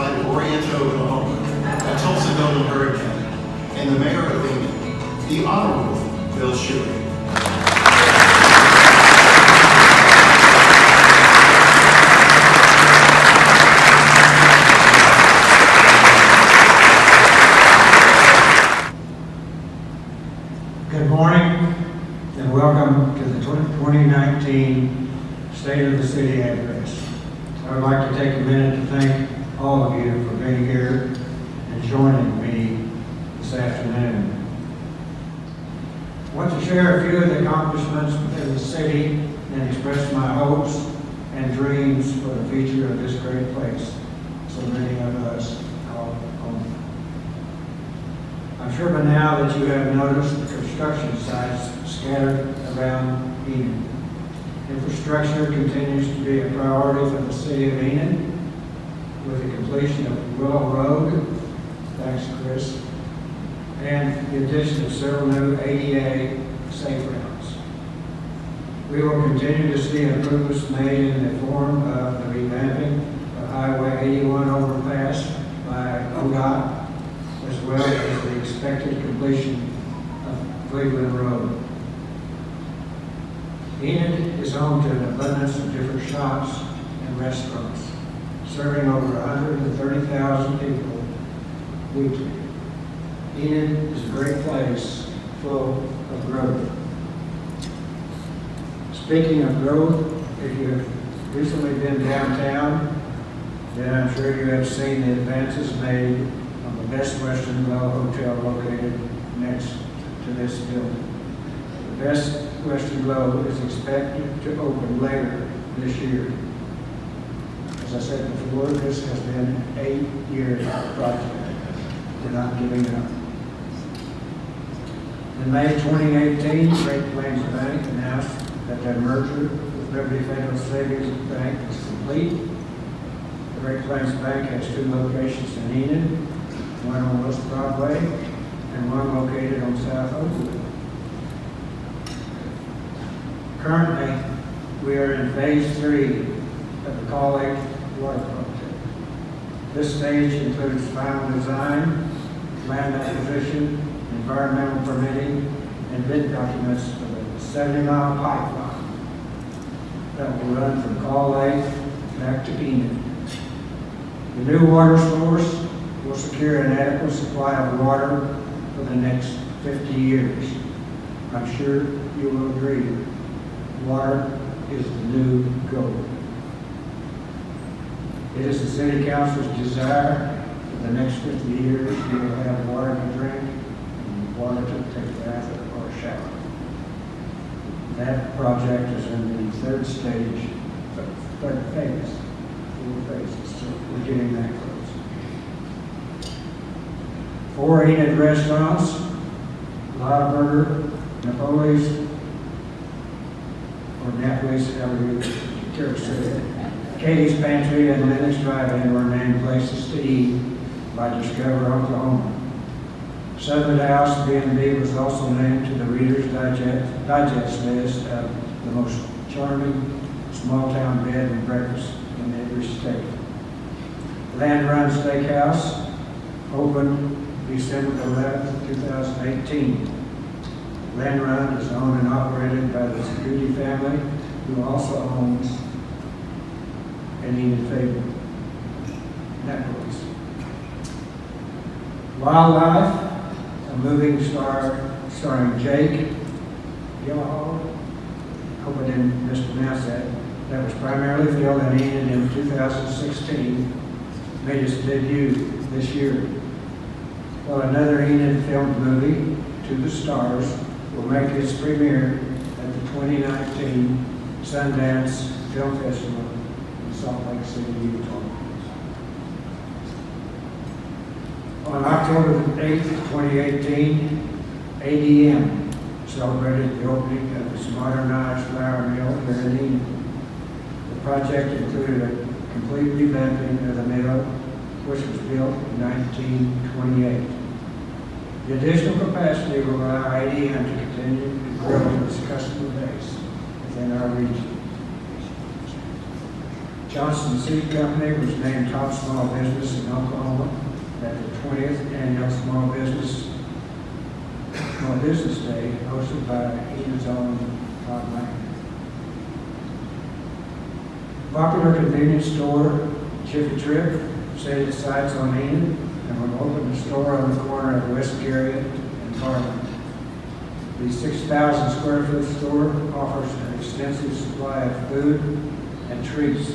reside in Oriental, Oklahoma, a Tulsa Golden Hurricane, and the mayor of Enid, the Honorable Bill Shewey. Good morning and welcome to the 2019 State of the City Address. I would like to take a minute to thank all of you for being here and joining me this afternoon. I want to share a few of the accomplishments within the city and express my hopes and dreams for the future of this great place so many of us call home. I'm sure by now that you have noticed the construction sites scattered around Enid. Infrastructure continues to be a priority for the city of Enid with the completion of Willow Road, thanks Chris, and the addition of several new ADA safe routes. We will continue to see improvements made in the form of the revamping of Highway 81 overpass by ODOT, as well as the expected completion of Cleveland Road. Enid is home to an abundance of different shops and restaurants, serving over 130,000 people weekly. Enid is a great place full of growth. Speaking of growth, if you have recently been downtown, then I'm sure you have seen the advances made on the Best Western Glow Hotel located next to this building. The Best Western Glow is expected to open later this year. As I said before, this has been an 8-year project. We're not giving up. In May 2018, Great Plains Bank announced that their merger with Liberty Federal Savings Bank was complete. The Great Plains Bank has 2 locations in Enid, one on West Broadway and one located on South Oakwood. Currently, we are in phase 3 of the Call Lake Water Project. This stage includes final design, land acquisition, environmental permitting, and bid documents for the 70-mile pipeline that will run from Call Lake back to Enid. The new water source will secure an adequate supply of water for the next 50 years. I'm sure you will agree. Water is the new gold. It is the City Council's desire for the next 50 years we will have water to drink and water to take a bath or a shower. That project is in the 3rd stage, 3rd phase, 4 phases, so we're getting that close. 4 Enid restaurants, Lotta Napoli's, or Napoli's, however you care to say it. Katie's Pantry and Lennox Drive-In were named places to eat by Discover Oklahoma. Southern House B&B was also named to the Reader's Digest list of the most charming small-town bed and breakfast in every state. Land Run Steakhouse opened December 11th, 2018. Land Run is owned and operated by the Security family, who also owns an Enid favorite, Netflix. Wildlife, a moving star starring Jake Gyllenhaal, I hope I didn't mispronounce that was primarily filmed in Enid in 2016, made its debut this year. While another Enid filmed movie, To the Stars, will make its premiere at the 2019 Sundance Film Festival in Salt Lake City, Utah. On October 8th, 2018, ADM celebrated the opening of its modernized flour mill here in Enid. The project included a complete revamping of the mill, which was built in 1928. The additional capacity will allow ADM to continue to grow its customer base within our region. Johnson Seed Company was named top small business in Oklahoma at the 20th Annual Small Business Day hosted by Enid's own Todd Lang. Popular convenience store, Jiffy Trip, set its sights on Enid and will open a store on the corner of West Garrett and Garland. The 6,000 square foot store offers an extensive supply of food and treats.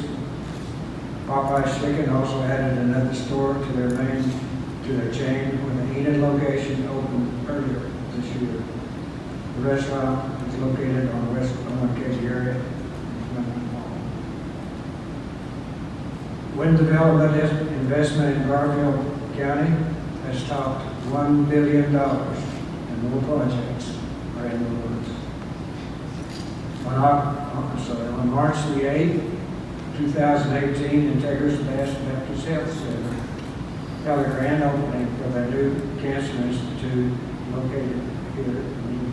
Popeye's Chicken also added another store to their chain when the Enid location opened earlier this year. The restaurant is located on West Katy area. Wind development investment in Garfield County has topped $1 billion, and more projects are in the works. On March the 8th, 2018, Integris Baptist Health Center held a grand opening for their new cancer institute located here in Enid.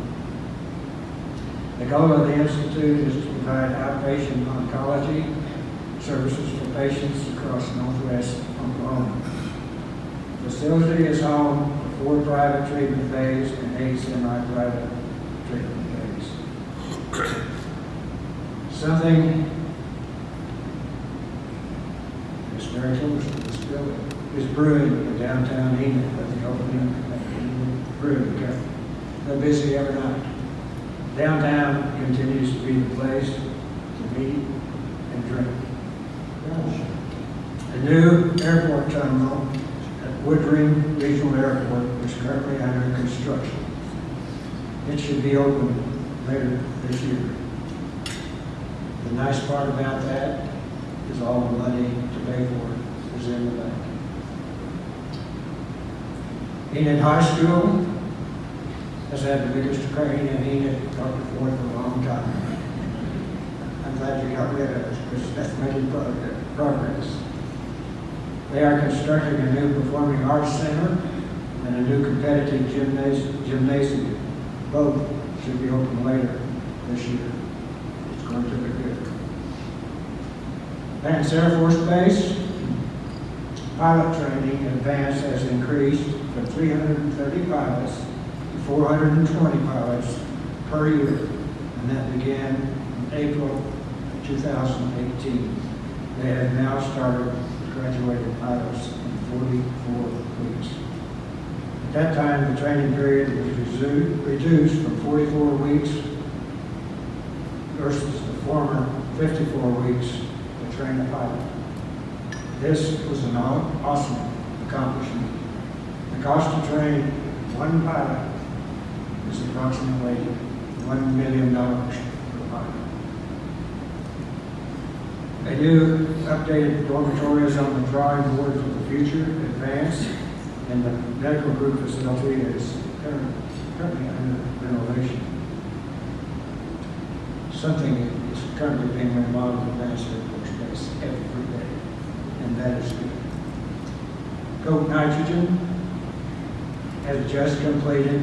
The goal of the institute is to provide outpatient oncology services for patients across Northwest Oklahoma. The facility is home to 4 private treatment bays and 8 semi-private treatment bays. Something that's very close to this building is brewing in downtown Enid at the opening of the Enid Brewing Company. They're busy every night. Downtown continues to be the place to meet and drink. The new airport terminal at Woodring Regional Airport is currently under construction. It should be open later this year. The nice part about that is all the money to pay for it is in the bank. Enid High School has had the biggest crane in Enid up before for a long time. I'm glad you got rid of it because that's making progress. They are constructing a new performing arts center and a new competitive gymnasium. Both should be open later this year. It's going to be good. Vance Air Force Base, pilot training in Vance has increased from 330 pilots to 420 pilots per year, and that began in April 2018. They have now started graduated pilots in 44 weeks. At that time, the training period was reduced from 44 weeks versus the former 54 weeks to train a pilot. This was an awesome accomplishment. The cost to train one pilot is approximately $1 million per pilot. A new updated dormitory is on the drawing board for the future Advance, and the medical group facility is currently under renovation. Something is currently being remodeled at Advance Air Force Base every day, and that is good. Coat nitrogen has just completed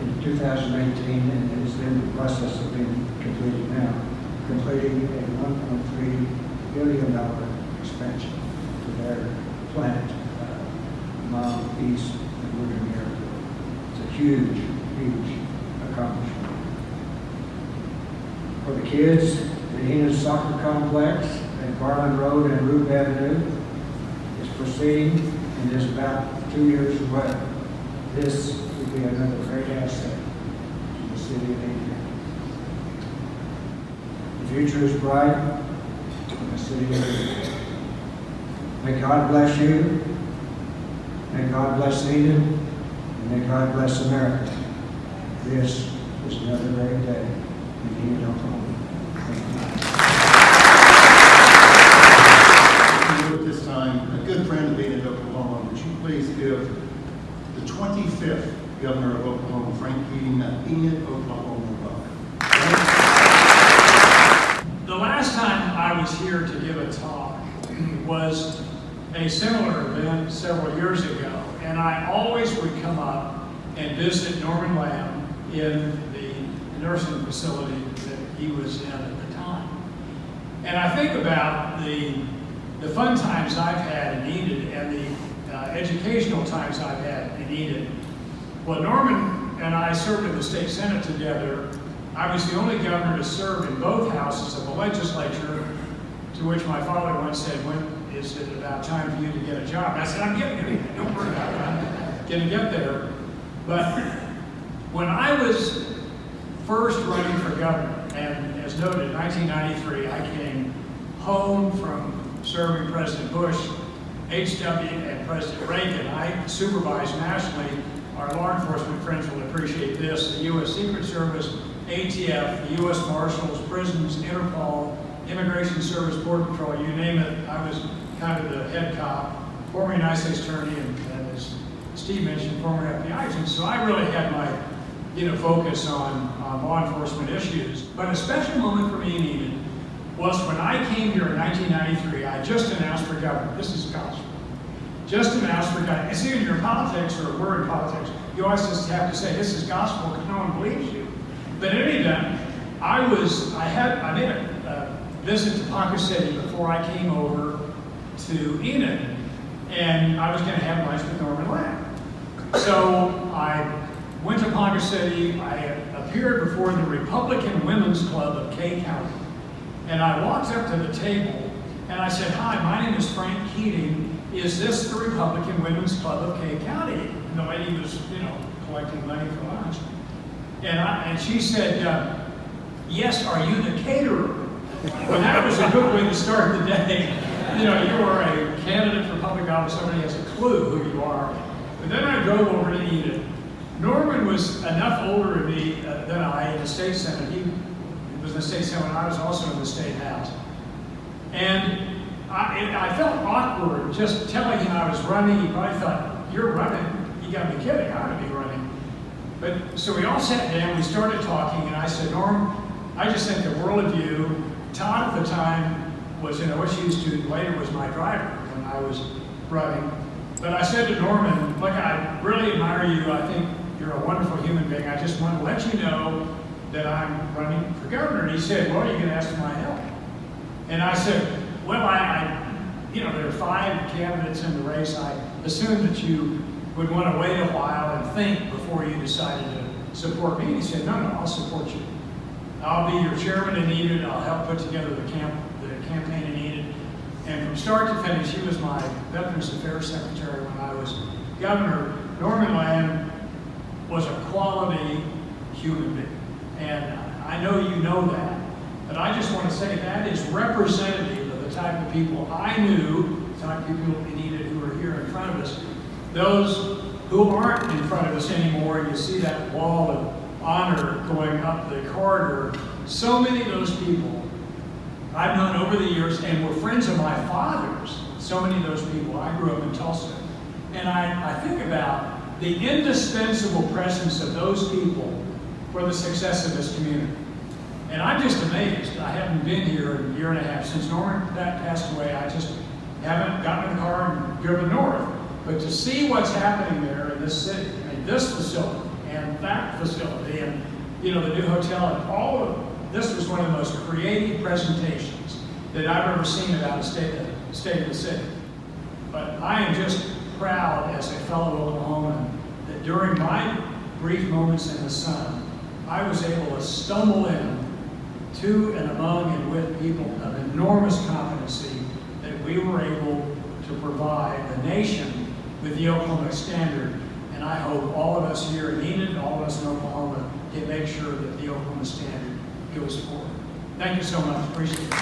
in 2018 and is in the process of being completed now, completing a $1.3 billion expansion to their plant a mile east of Woodring Airport. It's a huge, huge accomplishment. For the kids, the Enid Soccer Complex at Garland Road and Rube Avenue is proceeding and is about 2 years away. This will be another great asset to the city of Enid. The future is bright in the city of Enid. May God bless you. May God bless Enid. And may God bless America. This is another great day in Enid, Oklahoma. At this time, a good friend of Enid, Oklahoma, would you please give the 25th Governor of Oklahoma, Frank Keating, an Enid, Oklahoma welcome. The last time I was here to give a talk was a similar event several years ago, and I always would come up and visit Norman Lamb in the nursing facility that he was in at the time. And I think about the fun times I've had in Enid and the educational times I've had in Enid. Well, Norman and I served in the state senate together. I was the only governor to serve in both houses of the legislature, to which my father once said, "When is it about time for you to get a job?" And I said, "I'm getting there. Don't worry about it. I'm going to get there." But when I was first running for governor, and as noted, in 1993, I came home from serving President Bush, H.W., and President Reagan. I supervised nationally. Our law enforcement friends will appreciate this: the U.S. Secret Service, ATF, the U.S. Marshals, prisons, Interpol, Immigration Service, Border Patrol, you name it. I was kind of the head cop, former United States Attorney, and as Steve mentioned, former FBI agent. So I really had my focus on law enforcement issues. But a special moment for me in Enid was when I came here in 1993. I just announced for governor. This is gospel. Just announced for governor. And see, when you're in politics, or we're in politics, you always just have to say this is gospel because no one believes you. But in any event, I made a visit to Ponca City before I came over to Enid, and I was going to have lunch with Norman Lamb. So I went to Ponca City. I appeared before the Republican Women's Club of Kay County, and I walked up to the table and I said, "Hi, my name is Frank Keating. Is this the Republican Women's Club of Kay County?" And the lady was, collecting money for lunch, and she said, "Yes, are you the caterer?" Well, that was a good way to start the day. You are a candidate for public office, somebody has a clue who you are. But then I drove over to Enid. Norman was enough older than I in the state senate. He was in the state senate when I was also in the state house. And I felt awkward just telling him I was running. He probably thought, "You're running? You got to be kidding, I ought to be running." But so we all sat down, we started talking, and I said, "Norm, I just think the world of you." Todd at the time was an OSU student, later was my driver when I was running. But I said to Norman, "Look, I really admire you. I think you're a wonderful human being. I just want to let you know that I'm running for governor." And he said, "Well, you can ask for my help." And I said, "Well, there are 5 candidates in the race. I assumed that you would want to wait a while and think before you decided to support me." And he said, "No, I'll support you. I'll be your chairman in Enid. I'll help put together the campaign in Enid." And from start to finish, he was my Veterans Affairs Secretary when I was governor. Norman Lamb was a quality human being. And I know you know that. But I just want to say that is representative of the type of people I knew, the type of people in Enid who are here in front of us. Those who aren't in front of us anymore, you see that wall of honor going up the corridor. So many of those people I've known over the years and were friends of my father's. So many of those people. I grew up in Tulsa. And I think about the indispensable presence of those people for the success of this community. And I'm just amazed. I haven't been here in a year and a half. Since Norman passed away, I just haven't gotten in the car and driven north. But to see what's happening there in this city, this facility and that facility and the new hotel and all of this was one of the most creative presentations that I've ever seen about the state of the city. But I am just proud as a fellow Oklahoman that during my brief moments in the sun, I was able to stumble in to and among and with people of enormous competency that we were able to provide the nation with the Oklahoma standard. And I hope all of us here in Enid, all of us in Oklahoma, can make sure that the Oklahoma standard goes forward. Thank you so much. Appreciate it.